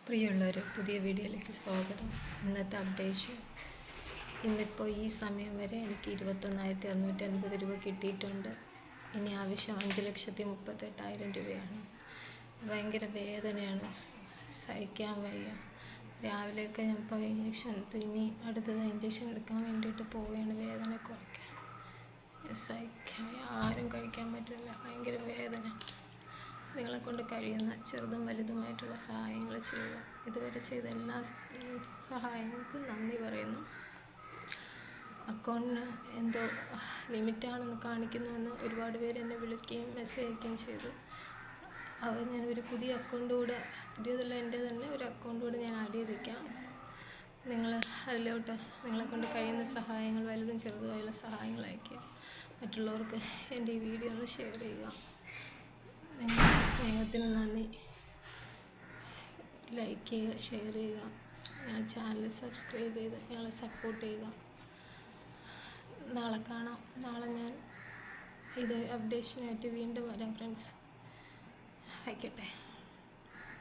പ്രിയമുള്ളവർ, പുതിയ വീഡിയോയിലേക്ക് സ്വാഗതം. ഇന്നത്തെ അപ്ഡേഷൻ, ഇന്നിപ്പോൾ ഈ സമയം വരെ എനിക്ക് 21,650 രൂപ കിട്ടിയിട്ടുണ്ട്. ഇനി ആവശ്യം 5,38,000 രൂപയാണ്. ഭയങ്കര വേദനയാണ്, സഹിക്കാൻ വയ്യ. രാവിലെയൊക്കെ ഞാൻ ഇപ്പോൾ ഇഞ്ചക്ഷൻ എടുത്തു, ഇനി അടുത്തത് ഇഞ്ചക്ഷൻ എടുക്കാൻ വേണ്ടിയിട്ട് പോവുകയാണ്. വേദന കുറയ്ക്കാൻ സഹിക്കാൻ ആരും കഴിക്കാൻ പറ്റില്ല, ഭയങ്കര വേദന. നിങ്ങളെക്കൊണ്ട് കഴിയുന്ന ചെറുതും വലുതുമായിട്ടുള്ള സഹായങ്ങൾ ചെയ്യുക. ഇതുവരെ ചെയ്ത എല്ലാ സഹായങ്ങൾക്കും നന്ദി പറയുന്നു. അക്കൗണ്ടിന് എന്തോ ലിമിറ്റാണെന്ന് കാണിക്കുന്നുവെന്ന് ഒരുപാട് പേര് എന്നെ വിളിക്കുകയും മെസ്സേജ് അയക്കുകയും ചെയ്തു. അത് ഞാനൊരു പുതിയ അക്കൗണ്ട് കൂടെ, പുതിയതല്ല എൻ്റെ തന്നെ ഒരു അക്കൗണ്ട് കൂടെ ഞാൻ ആഡ് ചെയ്തേക്കാം. നിങ്ങൾ അതിലോട്ട് നിങ്ങളെക്കൊണ്ട് കഴിയുന്ന സഹായങ്ങൾ, വലുതും ചെറുതുമായുള്ള സഹായങ്ങൾ അയയ്ക്കുക. മറ്റുള്ളവർക്ക് എൻ്റെ ഈ വീഡിയോ ഒന്ന് ഷെയർ ചെയ്യുക. നിങ്ങളുടെ സ്നേഹത്തിന് നന്ദി. ലൈക്ക് ചെയ്യുക, ഷെയർ ചെയ്യുക, ഞാൻ ചാനൽ സബ്സ്ക്രൈബ് ചെയ്ത് ഞങ്ങളെ സപ്പോർട്ട് ചെയ്യുക. നാളെ കാണാം. നാളെ ഞാൻ ഇത് അപ്ഡേഷനായിട്ട് വീണ്ടും വരാം ഫ്രണ്ട്സ്. ആയിക്കോട്ടെ.